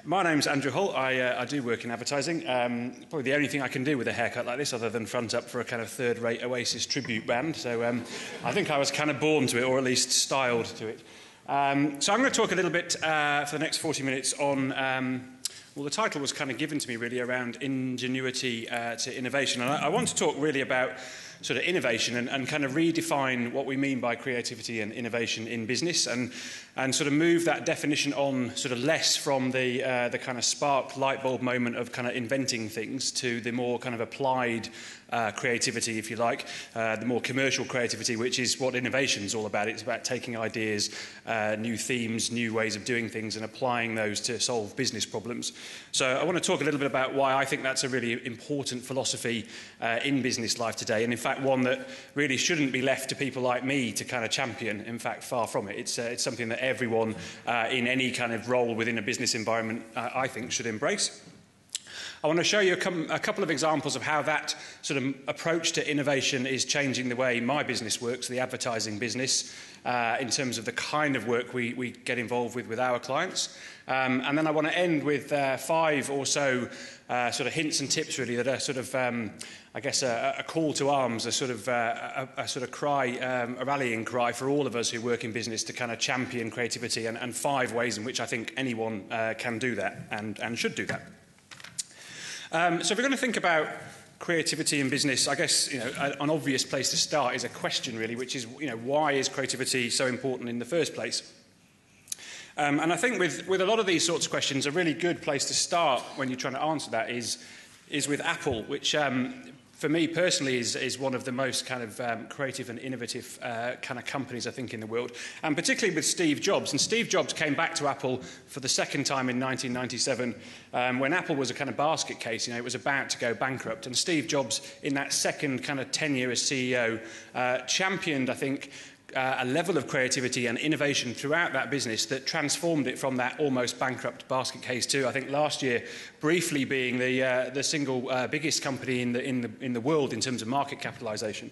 My name's Andrew Holt. I do work in advertising. Probably the only thing I can do with a haircut like this other than front up for a kind of third-rate Oasis tribute band. So I think I was kind of born to it, or at least styled to it. So I'm going to talk a little bit for the next 40 minutes on... well, the title was kind of given to me really around ingenuity to innovation. And I want to talk really about sort of innovation and kind of redefine what we mean by creativity and innovation in business and sort of move that definition on sort of less from the kind of spark light bulb moment of kind of inventing things to the more kind of applied creativity, if you like, the more commercial creativity, which is what innovation is all about. It's about taking ideas, new themes, new ways of doing things and applying those to solve business problems. So I want to talk a little bit about why I think that's a really important philosophy in business life today, and in fact one that really shouldn't be left to people like me to kind of champion. In fact, far from it. It's something that everyone in any kind of role within a business environment, I think, should embrace. I want to show you a couple of examples of how that sort of approach to innovation is changing the way my business works, the advertising business, in terms of the kind of work we get involved with our clients. And then I want to end with 5 or so sort of hints and tips, really, that are sort of, I guess, a call to arms, a sort of cry, a rallying cry for all of us who work in business to kind of champion creativity, and 5 ways in which I think anyone can do that and should do that. So if we're going to think about creativity in business, I guess an obvious place to start is a question, really, which is why is creativity so important in the first place? And I think with a lot of these sorts of questions, a really good place to start when you're trying to answer that is with Apple, which for me personally is one of the most kind of creative and innovative kind of companies, I think, in the world, and particularly with Steve Jobs. And Steve Jobs came back to Apple for the second time in 1997 when Apple was a kind of basket case. It was about to go bankrupt. And Steve Jobs, in that second kind of tenure as CEO, championed, I think, a level of creativity and innovation throughout that business that transformed it from that almost bankrupt basket case to, I think, last year briefly being the single biggest company in the world in terms of market capitalisation.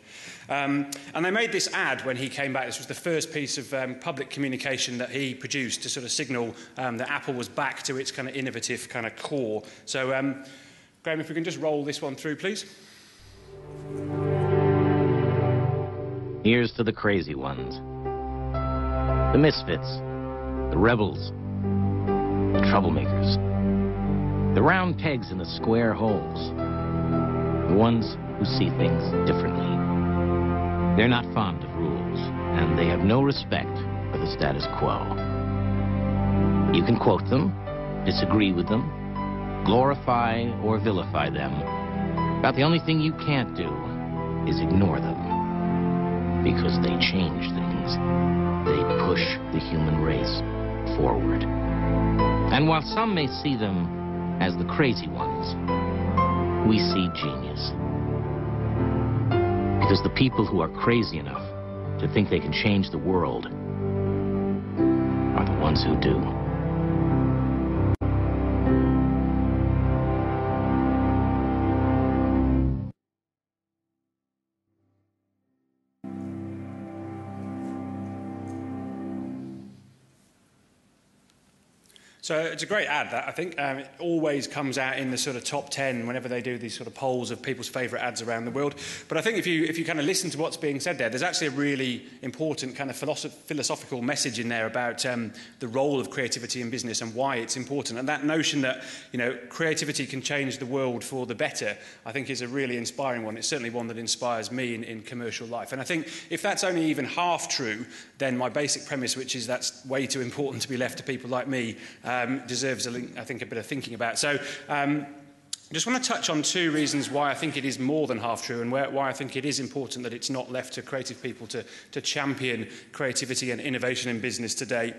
And they made this ad when he came back. This was the first piece of public communication that he produced to sort of signal that Apple was back to its kind of innovative kind of core. So, Graham, if we can just roll this one through, please. Here's to the crazy ones, the misfits, the rebels, the troublemakers, the round pegs in the square holes, the ones who see things differently. They're not fond of rules, and they have no respect for the status quo. You can quote them, disagree with them, glorify or vilify them, but the only thing you can't do is ignore them. Because they change things. They push the human race forward. And while some may see them as the crazy ones, we see genius. Because the people who are crazy enough to think they can change the world are the ones who do. So it's a great ad, that, I think. It always comes out in the sort of top 10 whenever they do these sort of polls of people's favourite ads around the world. But I think if you kind of listen to what's being said there's actually a really important kind of philosophical message in there about the role of creativity in business and why it's important. And that notion that, creativity can change the world for the better, I think is a really inspiring one. It's certainly one that inspires me in commercial life. And I think if that's only even half true, then my basic premise, which is that's way too important to be left to people like me, deserves, I think, a bit of thinking about. So I just want to touch on 2 reasons why I think it is more than half true and why I think it is important that it's not left to creative people to champion creativity and innovation in business today.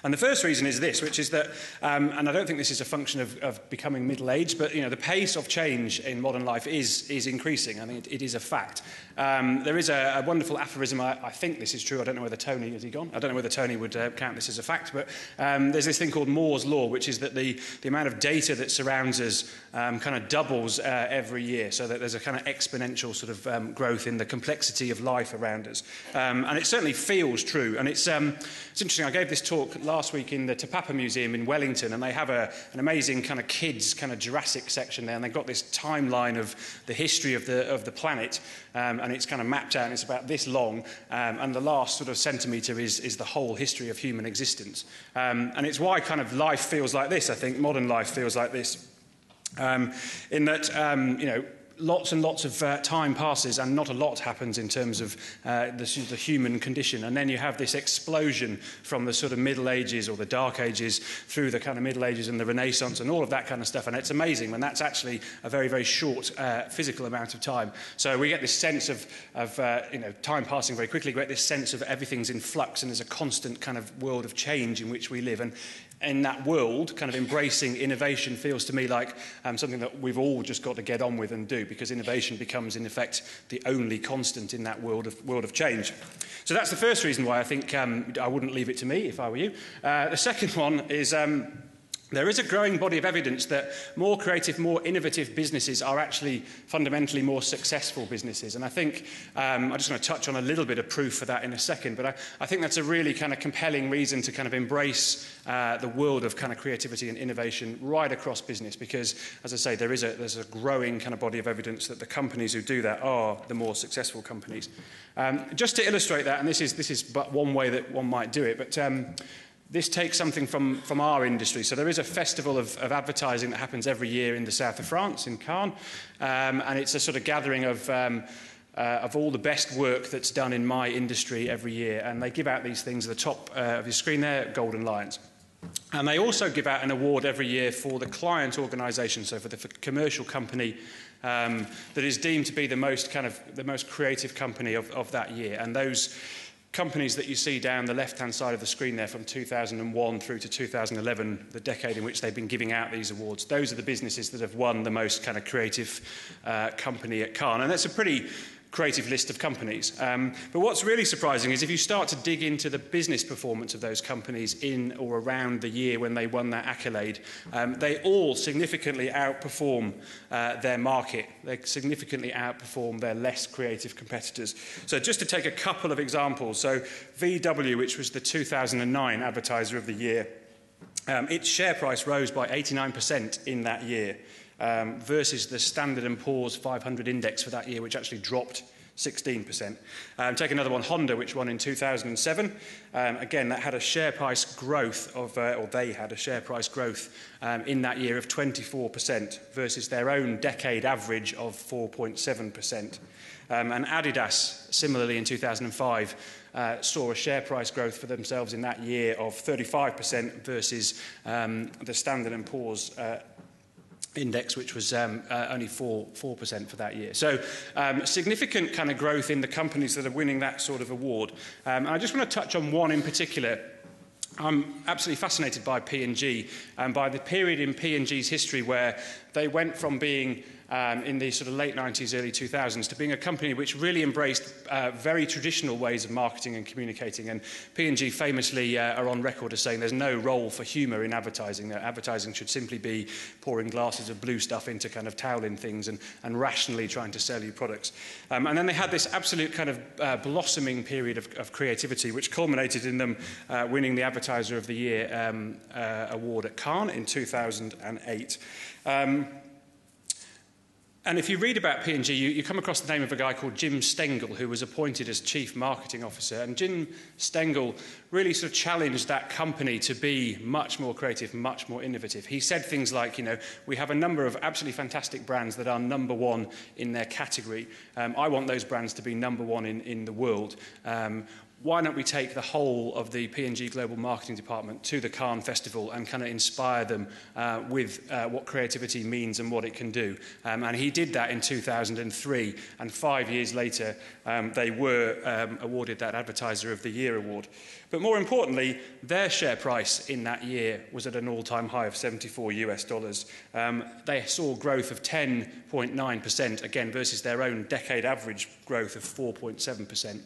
And the first reason is this, which is that, and I don't think this is a function of becoming middle-aged, but the pace of change in modern life is increasing. I think it is a fact. There is a wonderful aphorism, I think this is true, I don't know whether Tony, has he gone? I don't know whether Tony would count this as a fact, but there's this thing called Moore's Law, which is that the amount of data that surrounds us kind of doubles every year, so that there's a kind of exponential sort of growth in the complexity of life around us. And it certainly feels true. And it's interesting, I gave this talk last week in the Te Papa Museum in Wellington, and they have an amazing kind of kids kind of Jurassic section there, and they've got this timeline of the history of the planet, and it's kind of mapped out, and it's about this long, and the last sort of centimetre is the whole history of human existence. And it's why kind of life feels like this, I think, modern life feels like this, in that, you know, lots and lots of time passes and not a lot happens in terms of the human condition. And then you have this explosion from the sort of Middle Ages or the Dark Ages through the kind of Middle Ages and the Renaissance and all of that kind of stuff. And it's amazing when that's actually a very, very short physical amount of time. So we get this sense of you know, time passing very quickly. We get this sense of everything's in flux and there's a constant kind of world of change in which we live. And in that world, kind of embracing innovation feels to me like something that we've all just got to get on with and do, because innovation becomes, in effect, the only constant in that world of change. So that's the first reason why I think I wouldn't leave it to me if I were you. The second one is there is a growing body of evidence that more creative, more innovative businesses are actually fundamentally more successful businesses. And I think, I'm just going to touch on a little bit of proof for that in a second, but I think that's a really kind of compelling reason to kind of embrace the world of kind of creativity and innovation right across business, because, as I say, there's a growing kind of body of evidence that the companies who do that are the more successful companies. Just to illustrate that, and this is but one way that one might do it, but this takes something from our industry. So there is a festival of advertising that happens every year in the south of France, in Cannes, and it's a sort of gathering of all the best work that's done in my industry every year. And they give out these things at the top of your screen there, Golden Lions. And they also give out an award every year for the client organisation, so for the commercial company that is deemed to be the most creative company of that year. And those companies that you see down the left-hand side of the screen there from 2001 through to 2011, the decade in which they've been giving out these awards, those are the businesses that have won the most kind of creative company at Cannes. And that's a pretty creative list of companies. But what's really surprising is if you start to dig into the business performance of those companies in or around the year when they won that accolade, they all significantly outperform their market. They significantly outperform their less creative competitors. So just to take a couple of examples, so VW, which was the 2009 Advertiser of the Year, its share price rose by 89% in that year. Versus the Standard & Poor's 500 index for that year, which actually dropped 16%. Take another one, Honda, which won in 2007. Again, that had a share price growth of, or they had a share price growth in that year of 24% versus their own decade average of 4.7%. And Adidas, similarly in 2005, saw a share price growth for themselves in that year of 35% versus the Standard & Poor's index, which was only 4% for that year. So significant kind of growth in the companies that are winning that sort of award. And I just want to touch on one in particular. I'm absolutely fascinated by P&G and by the period in P&G's history where they went from being in the sort of late 90s, early 2000s, to being a company which really embraced very traditional ways of marketing and communicating. And P&G famously are on record as saying there's no role for humour in advertising. That advertising should simply be pouring glasses of blue stuff into kind of toweling things and rationally trying to sell you products. And then they had this absolute kind of blossoming period of creativity, which culminated in them winning the Advertiser of the Year award at Cannes in 2008. And if you read about P&G, you come across the name of a guy called Jim Stengel, who was appointed as Chief Marketing Officer. And Jim Stengel really sort of challenged that company to be much more creative, much more innovative. He said things like, you know, we have a number of absolutely fantastic brands that are number one in their category. I want those brands to be number one in the world. Why don't we take the whole of the P&G Global Marketing Department to the Cannes Festival and kind of inspire them with what creativity means and what it can do. And he did that in 2003, and 5 years later they were awarded that Advertiser of the Year award. But more importantly, their share price in that year was at an all-time high of $74. They saw growth of 10.9%, again, versus their own decade average growth of 4.7%.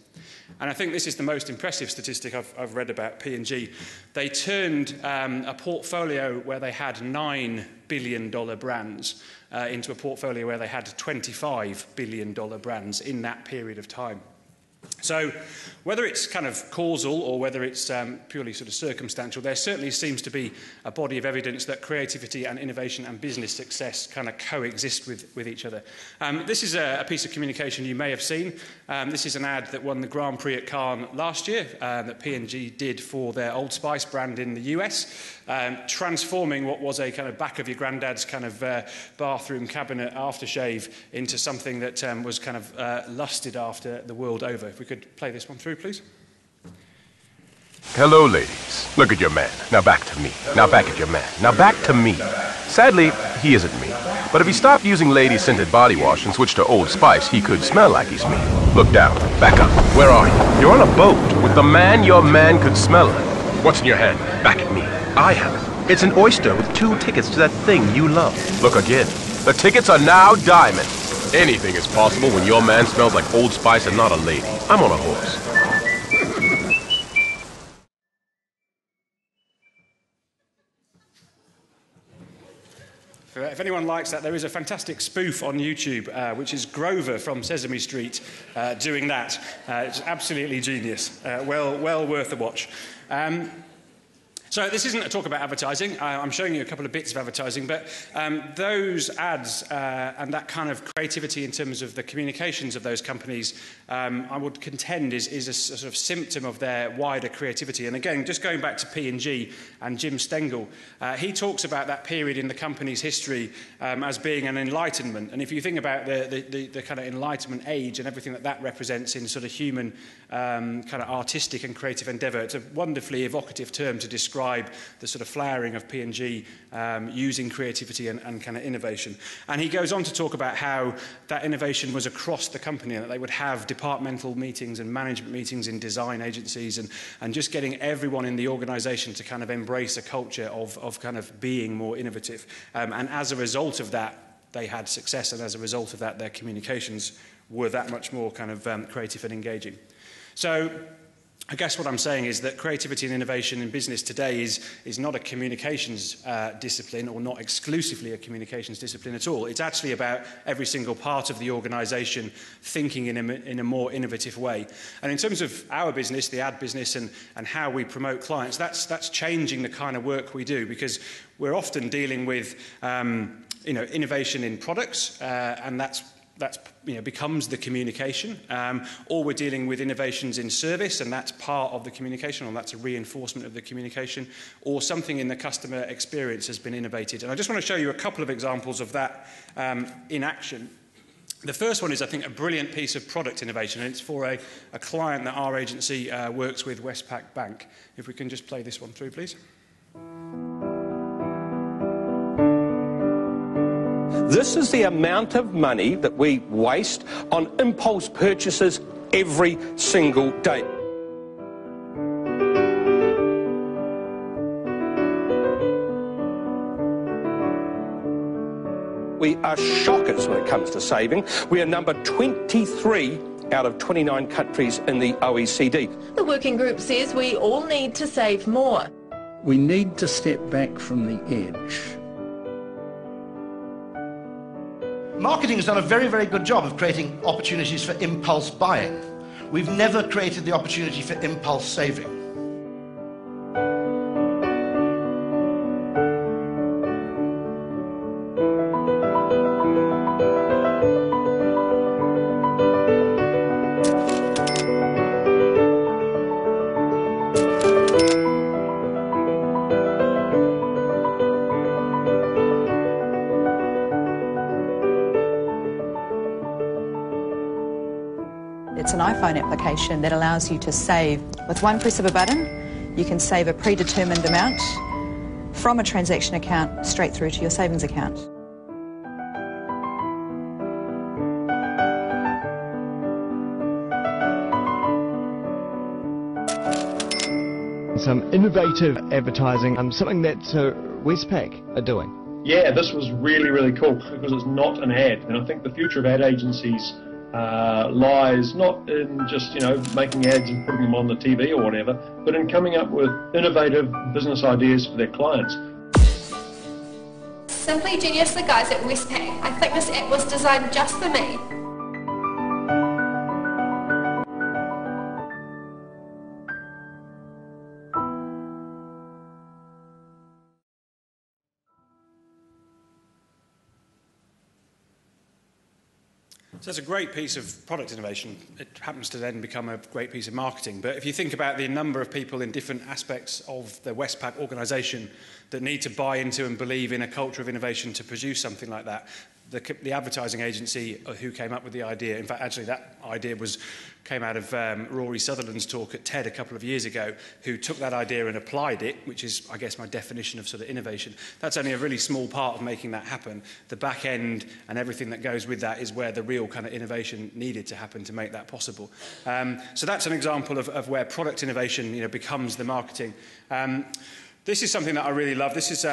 And I think this is the most impressive statistic I've read about P&G. They turned a portfolio where they had $9 billion brands into a portfolio where they had $25 billion brands in that period of time. So whether it's kind of causal or whether it's purely sort of circumstantial, there certainly seems to be a body of evidence that creativity and innovation and business success kind of coexist with each other. This is a piece of communication you may have seen. This is an ad that won the Grand Prix at Cannes last year that P&G did for their Old Spice brand in the US, transforming what was a kind of back of your granddad's kind of bathroom cabinet aftershave into something that was kind of lusted after the world over. If we could play this one through, please. Hello, ladies. Look at your man. Now back to me. Now back at your man. Now back to me. Sadly, he isn't me. But if he stopped using lady-scented body wash and switched to Old Spice, he could smell like he's me. Look down. Back up. Where are you? You're on a boat with the man your man could smell like. What's in your hand? Back at me. I have it. It's an oyster with 2 tickets to that thing you love. Look again. The tickets are now diamond. Anything is possible when your man smells like Old Spice and not a lady. I'm on a horse. If anyone likes that, there is a fantastic spoof on YouTube, which is Grover from Sesame Street doing that. It's absolutely genius. Well worth a watch. So this isn't a talk about advertising. I'm showing you a couple of bits of advertising, but those ads and that kind of creativity in terms of the communications of those companies, I would contend is a sort of symptom of their wider creativity. And again, just going back to P&G and Jim Stengel, he talks about that period in the company's history as being an enlightenment. And if you think about the kind of enlightenment age and everything that represents in sort of human kind of artistic and creative endeavour, it's a wonderfully evocative term to describe the sort of flowering of P&G using creativity and kind of innovation. And he goes on to talk about how that innovation was across the company and that they would have departmental meetings and management meetings in design agencies and just getting everyone in the organisation to kind of embrace a culture of kind of being more innovative. And as a result of that, they had success, and as a result of that, their communications were that much more kind of creative and engaging. So I guess what I'm saying is that creativity and innovation in business today is not a communications discipline, or not exclusively a communications discipline at all. It's actually about every single part of the organisation thinking in a more innovative way. And in terms of our business, the ad business, and how we promote clients, that's changing the kind of work we do, because we're often dealing with innovation in products, and that's becomes the communication, or we're dealing with innovations in service, and that's part of the communication, or that's a reinforcement of the communication, or something in the customer experience has been innovated. And I just want to show you a couple of examples of that in action. The first one is, I think, a brilliant piece of product innovation, and it's for a client that our agency works with, Westpac Bank. If we can just play this one through, please. This is the amount of money that we waste on impulse purchases every single day. We are shockers when it comes to saving. We are number 23 out of 29 countries in the OECD. The working group says we all need to save more. We need to step back from the edge. Marketing has done a very, very good job of creating opportunities for impulse buying. We've never created the opportunity for impulse saving. It's an iPhone application that allows you to save. With one press of a button, you can save a predetermined amount from a transaction account straight through to your savings account. Some innovative advertising, something that Westpac are doing. Yeah, this was really, really cool because it's not an ad, and I think the future of ad agencies lies not in just, making ads and putting them on the TV or whatever, but in coming up with innovative business ideas for their clients. Simply genius, the guys at Westpac. I think this app was designed just for me. So that's a great piece of product innovation. It happens to then become a great piece of marketing. But if you think about the number of people in different aspects of the Westpac organisation that need to buy into and believe in a culture of innovation to produce something like that, the advertising agency who came up with the idea, in fact, actually that idea came out of Rory Sutherland's talk at TED a couple of years ago, who took that idea and applied it, which is, I guess, my definition of sort of innovation. That's only a really small part of making that happen. The back end and everything that goes with that is where the real kind of innovation needed to happen to make that possible. So that's an example of where product innovation, becomes the marketing. This is something that I really love. This is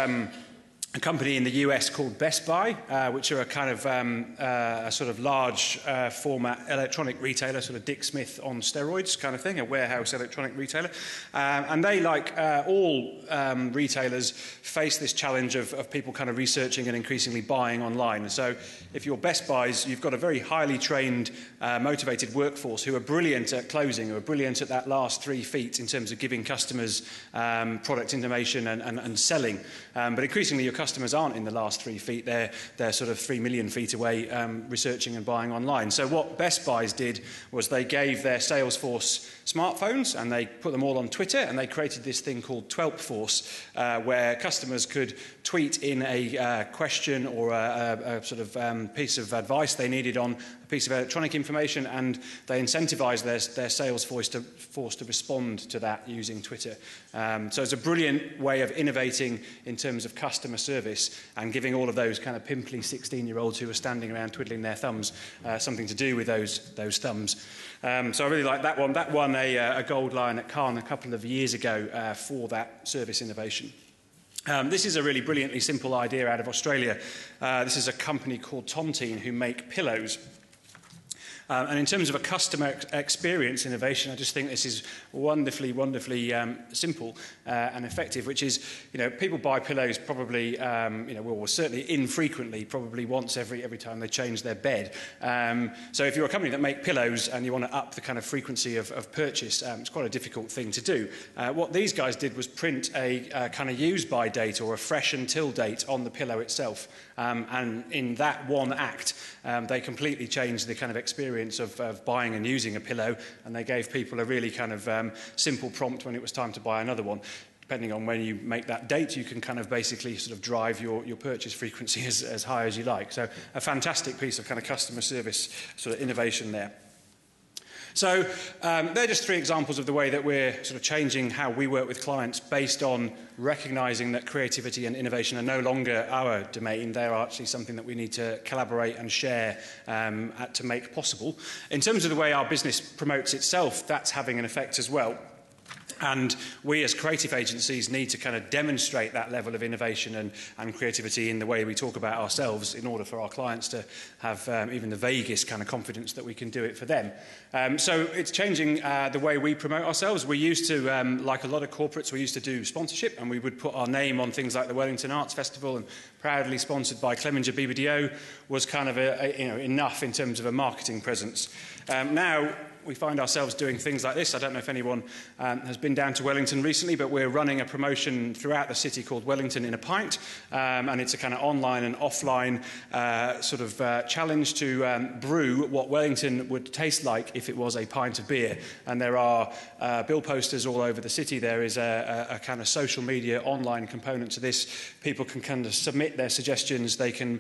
a company in the US called Best Buy, which are a kind of a sort of large format electronic retailer, sort of Dick Smith on steroids kind of thing, a warehouse electronic retailer. And they, like all retailers, face this challenge of people kind of researching and increasingly buying online. And so if you're Best Buy's, you've got a very highly trained, motivated workforce who are brilliant at closing, who are brilliant at that last 3 feet in terms of giving customers product information and selling. But increasingly, your customers aren't in the last 3 feet. They're sort of 3 million feet away researching and buying online. So what Best Buy's did was they gave their sales force smartphones and they put them all on Twitter, and they created this thing called Twelp Force, where customers could tweet in a question or a sort of piece of advice they needed on a piece of electronic information, and they incentivized their sales force to respond to that using Twitter. So it's a brilliant way of innovating in terms of customer service and giving all of those kind of pimply 16-year-olds who are standing around twiddling their thumbs something to do with those thumbs. So I really like that one. That won a gold lion at Cannes a couple of years ago for that service innovation. This is a really brilliantly simple idea out of Australia. This is a company called Tontine who make pillows. And in terms of a customer experience innovation, I just think this is wonderfully simple and effective, which is, people buy pillows probably, well, certainly infrequently, probably once every time they change their bed. So if you're a company that make pillows and you want to up the kind of frequency of purchase, it's quite a difficult thing to do. What these guys did was print a kind of use-by date or a fresh until date on the pillow itself. And in that one act, they completely changed the kind of experience of buying and using a pillow, and they gave people a really kind of simple prompt when it was time to buy another one. Depending on when you make that date, you can kind of basically sort of drive your purchase frequency as high as you like. So a fantastic piece of kind of customer service sort of innovation there. So they're just 3 examples of the way that we're sort of changing how we work with clients based on recognising that creativity and innovation are no longer our domain. They're actually something that we need to collaborate and share to make possible. In terms of the way our business promotes itself, that's having an effect as well. And we as creative agencies need to kind of demonstrate that level of innovation and creativity in the way we talk about ourselves in order for our clients to have even the vaguest kind of confidence that we can do it for them. So it's changing the way we promote ourselves. We used to, like a lot of corporates, we used to do sponsorship, and we would put our name on things like the Wellington Arts Festival, and proudly sponsored by Clemenger BBDO was kind of enough in terms of a marketing presence. Now we find ourselves doing things like this. I don't know if anyone has been down to Wellington recently, but we're running a promotion throughout the city called Wellington in a Pint, and it's a kind of online and offline sort of challenge to brew what Wellington would taste like if it was a pint of beer. And there are bill posters all over the city. There is a kind of social media online component to this. People can kind of submit their suggestions. They can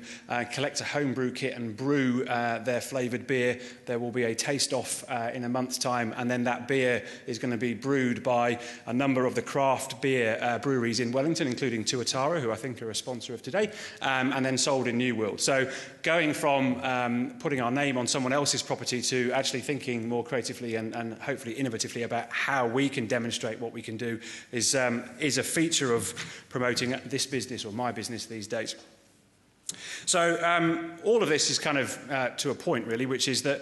collect a homebrew kit and brew their flavoured beer. There will be a taste-off in a month's time, and then that beer is going to be brewed by a number of the craft beer breweries in Wellington, including Tuatara, who I think are a sponsor of today, and then sold in New World. So going from putting our name on someone else's property to actually thinking more creatively and hopefully innovatively about how we can demonstrate what we can do is a feature of promoting this business or my business these days. So all of this is kind of to a point, really, which is that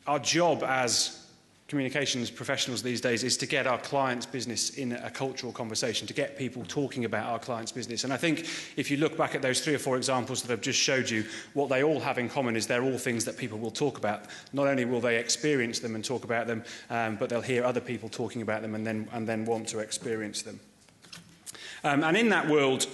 our job as communications professionals these days is to get our clients' business in a cultural conversation, to get people talking about our clients' business. And I think if you look back at those 3 or 4 examples that I've just showed you, what they all have in common is they're all things that people will talk about. Not only will they experience them and talk about them, but they'll hear other people talking about them and then want to experience them. And in that world,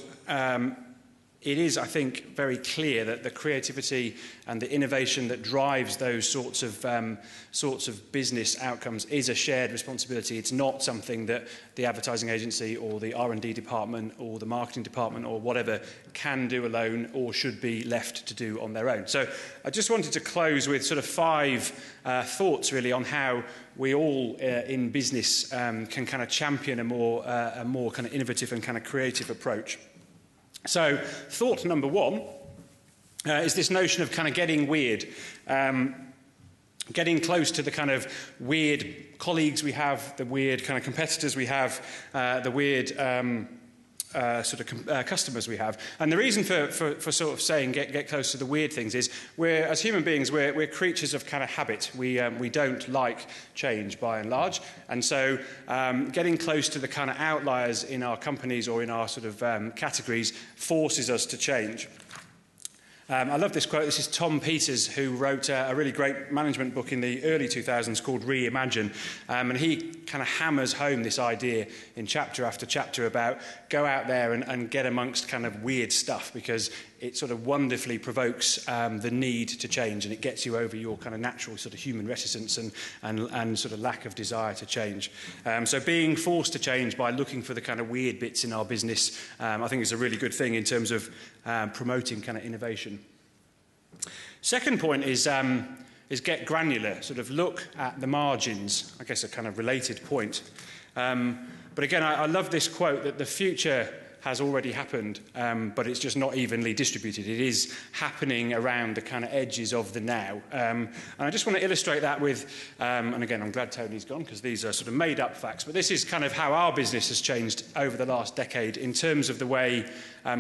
it is, I think, very clear that the creativity and the innovation that drives those sorts of business outcomes is a shared responsibility. It's not something that the advertising agency or the R&D department or the marketing department or whatever can do alone or should be left to do on their own. So I just wanted to close with sort of 5 thoughts really on how we all in business can kind of champion a more kind of innovative and kind of creative approach. So, thought number 1 is this notion of kind of getting weird, getting close to the kind of weird colleagues we have, the weird kind of competitors we have, the weird customers we have. And the reason for sort of saying get close to the weird things is as human beings, we're creatures of kind of habit. We don't like change by and large. And so getting close to the kind of outliers in our companies or in our sort of categories forces us to change. I love this quote. This is Tom Peters, who wrote a really great management book in the early 2000s called Reimagine. And he kind of hammers home this idea in chapter after chapter about go out there and get amongst kind of weird stuff, because it sort of wonderfully provokes the need to change, and it gets you over your kind of natural sort of human reticence and sort of lack of desire to change. So being forced to change by looking for the kind of weird bits in our business, I think is a really good thing in terms of promoting kind of innovation. Second point is get granular, sort of look at the margins. I guess a kind of related point. But again, I love this quote that the future has already happened, but it's just not evenly distributed. It is happening around the kind of edges of the now. And I just want to illustrate that with, and again, I'm glad Tony's gone because these are sort of made up facts, but this is kind of how our business has changed over the last decade in terms of the way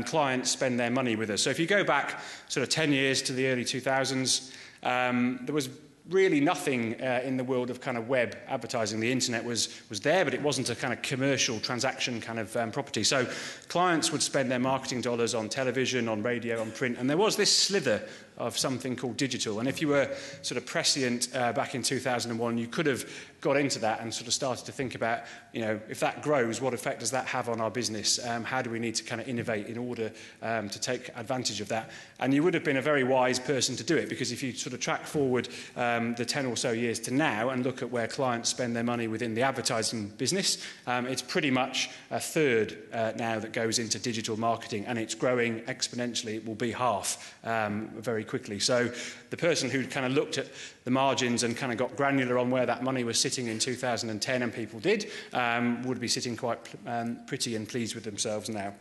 clients spend their money with us. So if you go back sort of 10 years to the early 2000s, there was really nothing in the world of kind of web advertising. The internet was there, but it wasn't a kind of commercial transaction kind of property. So clients would spend their marketing dollars on television, on radio, on print, and there was this slither of something called digital. And if you were sort of prescient back in 2001, you could have got into that and sort of started to think about, you know, if that grows, what effect does that have on our business? How do we need to kind of innovate in order to take advantage of that? And you would have been a very wise person to do it, because if you sort of track forward the 10 or so years to now and look at where clients spend their money within the advertising business, it's pretty much a third now that goes into digital marketing, and it's growing exponentially. It will be half very quickly. So the person who kind of looked at the margins and kind of got granular on where that money was sitting in 2010, and people did, would be sitting quite pretty and pleased with themselves now.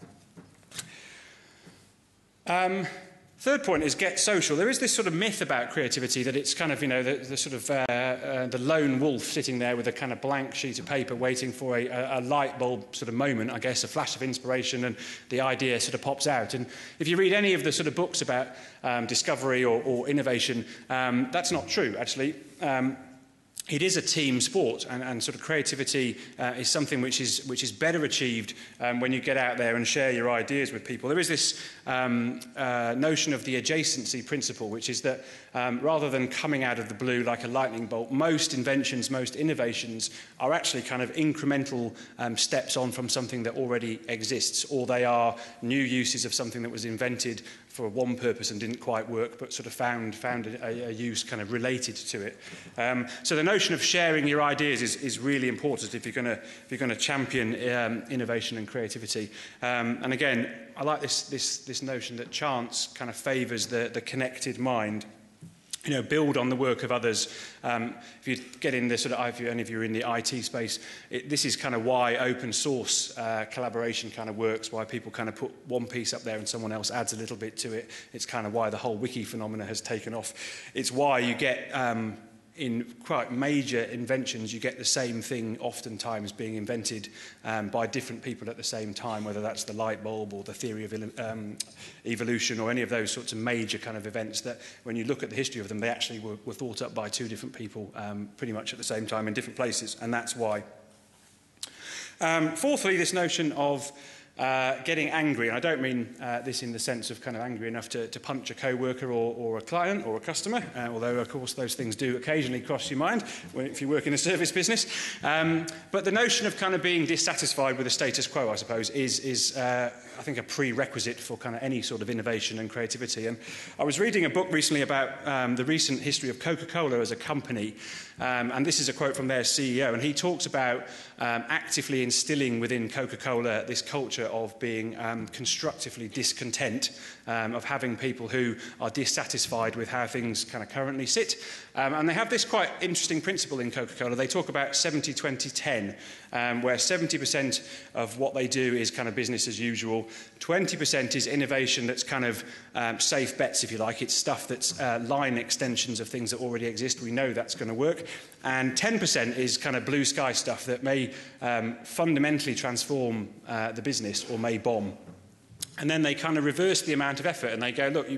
Third point is get social. There is this sort of myth about creativity that it's kind of, you know, the sort of the lone wolf sitting there with a kind of blank sheet of paper waiting for a light bulb sort of moment, I guess, a flash of inspiration, and the idea sort of pops out. And if you read any of the sort of books about discovery or innovation, that's not true, actually. It is a team sport, and sort of creativity is something which is better achieved when you get out there and share your ideas with people. There is this notion of the adjacency principle, which is that rather than coming out of the blue like a lightning bolt, most inventions, most innovations are actually kind of incremental steps on from something that already exists, or they are new uses of something that was invented for one purpose and didn't quite work, but sort of found a use kind of related to it. So the notion of sharing your ideas is really important if you're going to champion innovation and creativity. And again, I like this notion that chance kind of favours the connected mind. You know, build on the work of others. If you get in the sort of, if any of you are in the IT space, this is kind of why open source collaboration kind of works, why people kind of put one piece up there and someone else adds a little bit to it. It's kind of why the whole wiki phenomena has taken off. It's why you get, in quite major inventions, you get the same thing oftentimes being invented by different people at the same time, whether that's the light bulb or the theory of evolution or any of those sorts of major kind of events that when you look at the history of them, they actually were thought up by two different people pretty much at the same time in different places, and that's why. Fourthly, this notion of getting angry, and I don't mean this in the sense of kind of angry enough to punch a co-worker or a client or a customer, although of course those things do occasionally cross your mind if you work in a service business. But the notion of kind of being dissatisfied with the status quo, I suppose, is I think a prerequisite for kind of any sort of innovation and creativity. And I was reading a book recently about the recent history of Coca-Cola as a company, and this is a quote from their CEO, and he talks about actively instilling within Coca-Cola this culture of being constructively discontent, of having people who are dissatisfied with how things kind of currently sit. And they have this quite interesting principle in Coca-Cola. They talk about 70-20-10, where 70% of what they do is kind of business as usual, 20% is innovation that's kind of safe bets, if you like. It's stuff that's line extensions of things that already exist. We know that's going to work. And 10% is kind of blue sky stuff that may fundamentally transform the business or may bomb. And then they kind of reverse the amount of effort and they go, look,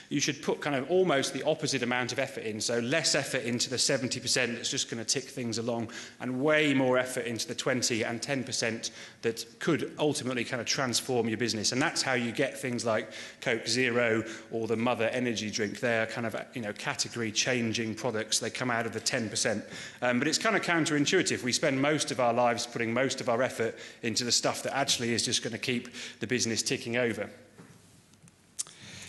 you should put kind of almost the opposite amount of effort in. So less effort into the 70% that's just going to tick things along, and way more effort into the 20 and 10% that could ultimately kind of transform your business. And that's how you get things like Coke Zero or the Mother energy drink. They're kind of, category changing products. They come out of the 10%. But it's kind of counterintuitive. We spend most of our lives putting most of our effort into the stuff that actually is just going to keep the business ticking over.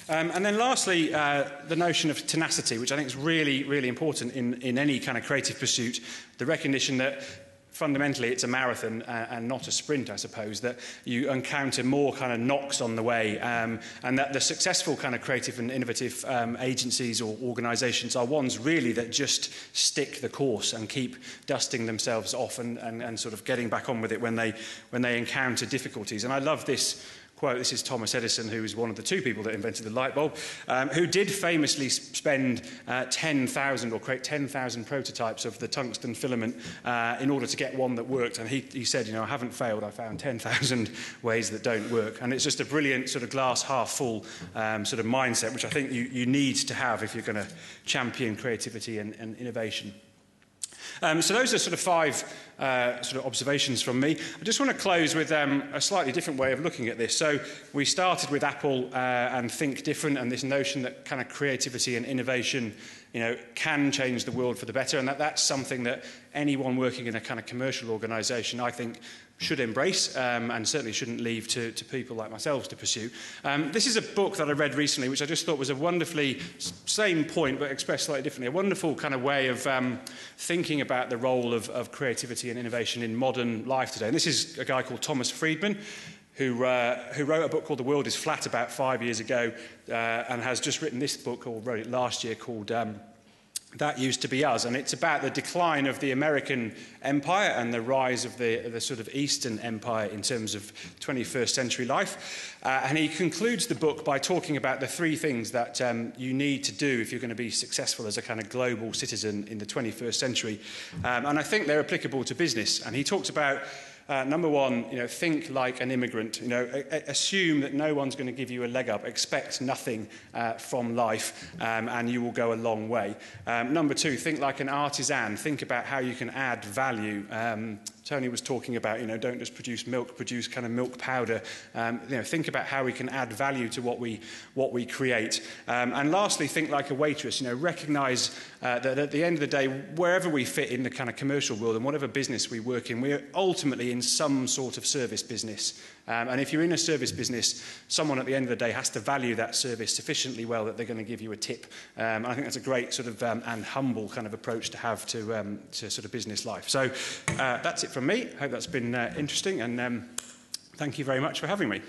And then lastly, the notion of tenacity, which I think is really, really important in any kind of creative pursuit. The recognition that fundamentally it's a marathon and not a sprint, I suppose, that you encounter more kind of knocks on the way, and that the successful kind of creative and innovative agencies or organisations are ones really that just stick the course and keep dusting themselves off and sort of getting back on with it when they encounter difficulties. And I love this quote. This is Thomas Edison, who was one of the two people that invented the light bulb, who did famously spend 10,000 or create 10,000 prototypes of the tungsten filament in order to get one that worked. And he said, I haven't failed. I found 10,000 ways that don't work. And it's just a brilliant sort of glass half full sort of mindset, which I think you need to have if you're going to champion creativity and innovation. So those are sort of 5 sort of observations from me. I just want to close with a slightly different way of looking at this. So we started with Apple and Think Different, and this notion that kind of creativity and innovation, can change the world for the better, and that's something that anyone working in a kind of commercial organisation, I think, should embrace and certainly shouldn't leave to people like myself to pursue. This is a book that I read recently, which I just thought was a wonderfully, same point but expressed slightly differently, a wonderful kind of way of thinking about the role of creativity and innovation in modern life today. And this is a guy called Thomas Friedman, who wrote a book called The World is Flat about 5 years ago, and has just written this book, or wrote it last year, called That Used to Be Us. And it's about the decline of the American empire and the rise of the sort of Eastern empire in terms of 21st century life. And he concludes the book by talking about the 3 things that you need to do if you're going to be successful as a kind of global citizen in the 21st century. And I think they're applicable to business. And he talks about number 1, think like an immigrant. Assume that no one's going to give you a leg up. Expect nothing from life, and you will go a long way. Number 2, think like an artisan. Think about how you can add value. Tony was talking about, don't just produce milk, produce kind of milk powder. Think about how we can add value to what we create. And lastly, think like a waitress. Recognise that at the end of the day, wherever we fit in the kind of commercial world and whatever business we work in, we're ultimately in some sort of service business. And if you're in a service business, someone at the end of the day has to value that service sufficiently well that they're going to give you a tip. I think that's a great sort of and humble kind of approach to have to sort of business life. So that's it from me. I hope that's been interesting, and thank you very much for having me.